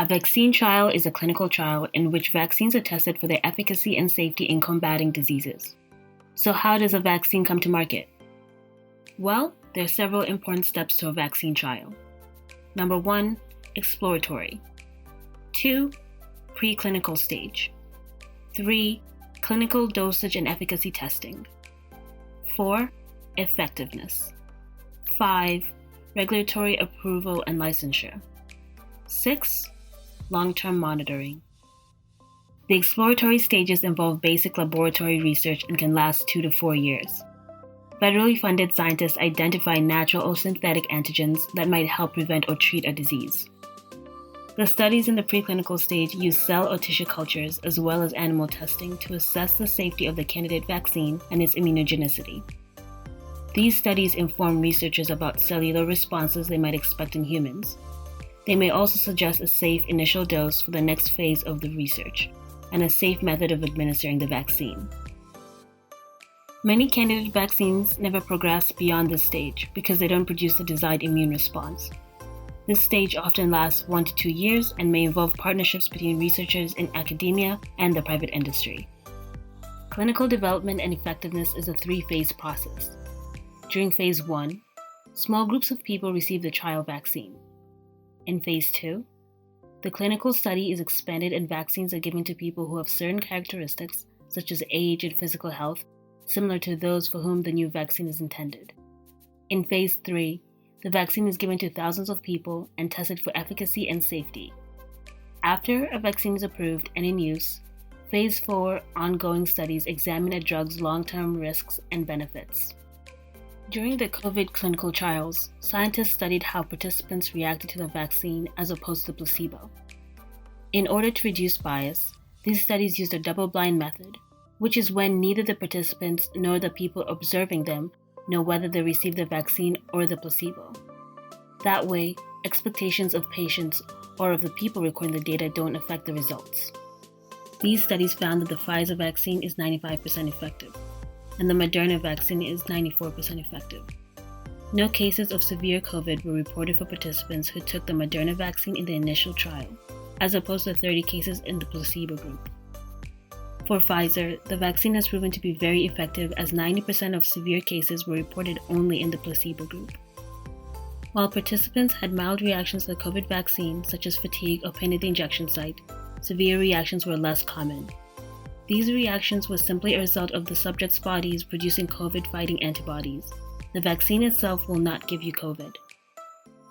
A vaccine trial is a clinical trial in which vaccines are tested for their efficacy and safety in combating diseases. So how does a vaccine come to market? Well, there are several important steps to a vaccine trial. Number 1, exploratory. 2, preclinical stage. 3, clinical dosage and efficacy testing. 4, effectiveness. 5, regulatory approval and licensure. 6, long-term monitoring. The exploratory stages involve basic laboratory research and can last 2 to 4 years. Federally funded scientists identify natural or synthetic antigens that might help prevent or treat a disease. The studies in the preclinical stage use cell or tissue cultures as well as animal testing to assess the safety of the candidate vaccine and its immunogenicity. These studies inform researchers about cellular responses they might expect in humans. They may also suggest a safe initial dose for the next phase of the research and a safe method of administering the vaccine. Many candidate vaccines never progress beyond this stage because they don't produce the desired immune response. This stage often lasts 1 to 2 years and may involve partnerships between researchers in academia and the private industry. Clinical development and effectiveness is a 3-phase process. During phase 1, small groups of people receive the trial vaccine. In phase 2, the clinical study is expanded and vaccines are given to people who have certain characteristics, such as age and physical health, similar to those for whom the new vaccine is intended. In phase 3, the vaccine is given to thousands of people and tested for efficacy and safety. After a vaccine is approved and in use, phase 4 ongoing studies examine a drug's long-term risks and benefits. During the COVID clinical trials, scientists studied how participants reacted to the vaccine as opposed to placebo. In order to reduce bias, these studies used a double-blind method, which is when neither the participants nor the people observing them know whether they received the vaccine or the placebo. That way, expectations of patients or of the people recording the data don't affect the results. These studies found that the Pfizer vaccine is 95% effective, and the Moderna vaccine is 94% effective. No cases of severe COVID were reported for participants who took the Moderna vaccine in the initial trial, as opposed to 30 cases in the placebo group. For Pfizer, the vaccine has proven to be very effective as 90% of severe cases were reported only in the placebo group. While participants had mild reactions to the COVID vaccine, such as fatigue or pain at the injection site, severe reactions were less common. These reactions were simply a result of the subject's bodies producing COVID-fighting antibodies. The vaccine itself will not give you COVID.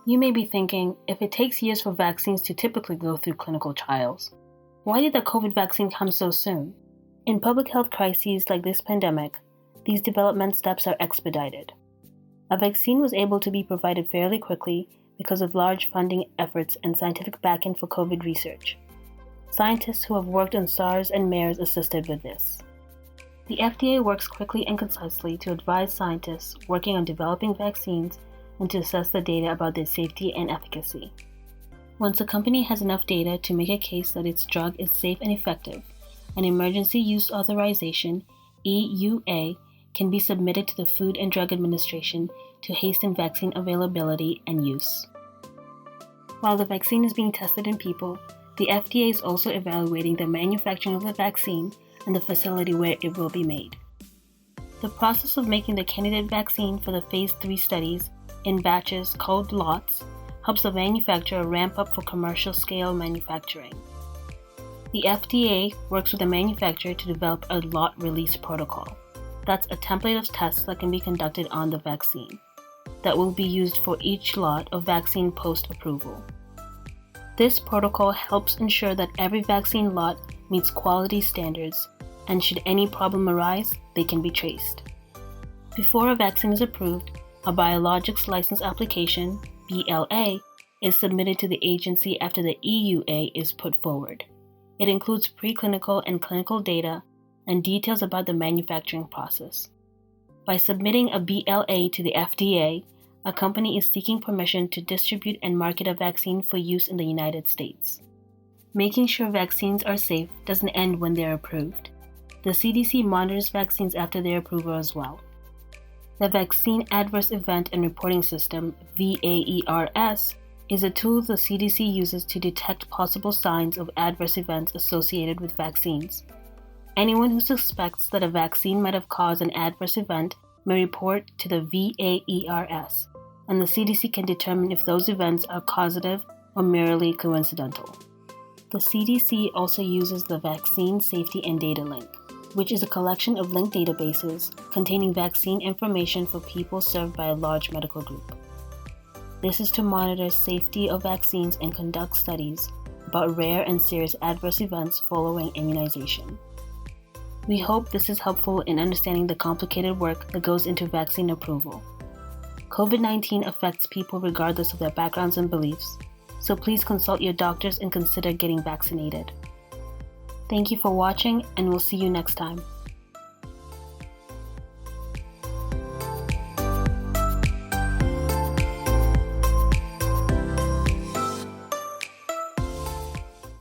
You may be thinking, if it takes years for vaccines to typically go through clinical trials, why did the COVID vaccine come so soon? In public health crises like this pandemic, these development steps are expedited. A vaccine was able to be provided fairly quickly because of large funding efforts and scientific backing for COVID research. Scientists who have worked on SARS and MERS assisted with this. The FDA works quickly and concisely to advise scientists working on developing vaccines and to assess the data about their safety and efficacy. Once a company has enough data to make a case that its drug is safe and effective, an Emergency Use Authorization, EUA, can be submitted to the Food and Drug Administration to hasten vaccine availability and use. While the vaccine is being tested in people, the FDA is also evaluating the manufacturing of the vaccine and the facility where it will be made. The process of making the candidate vaccine for the phase 3 studies in batches called lots helps the manufacturer ramp up for commercial scale manufacturing. The FDA works with the manufacturer to develop a lot release protocol. That's a template of tests that can be conducted on the vaccine that will be used for each lot of vaccine post-approval. This protocol helps ensure that every vaccine lot meets quality standards, and should any problem arise, they can be traced. Before a vaccine is approved, a Biologics License Application, BLA, is submitted to the agency after the EUA is put forward. It includes preclinical and clinical data and details about the manufacturing process. By submitting a BLA to the FDA, a company is seeking permission to distribute and market a vaccine for use in the United States. Making sure vaccines are safe doesn't end when they're approved. The CDC monitors vaccines after their approval as well. The Vaccine Adverse Event and Reporting System, VAERS, is a tool the CDC uses to detect possible signs of adverse events associated with vaccines. Anyone who suspects that a vaccine might have caused an adverse event may report to the VAERS, and the CDC can determine if those events are causative or merely coincidental. The CDC also uses the Vaccine Safety and Data Link, which is a collection of linked databases containing vaccine information for people served by a large medical group. This is to monitor safety of vaccines and conduct studies about rare and serious adverse events following immunization. We hope this is helpful in understanding the complicated work that goes into vaccine approval. COVID-19 affects people regardless of their backgrounds and beliefs, so please consult your doctors and consider getting vaccinated. Thank you for watching, and we'll see you next time.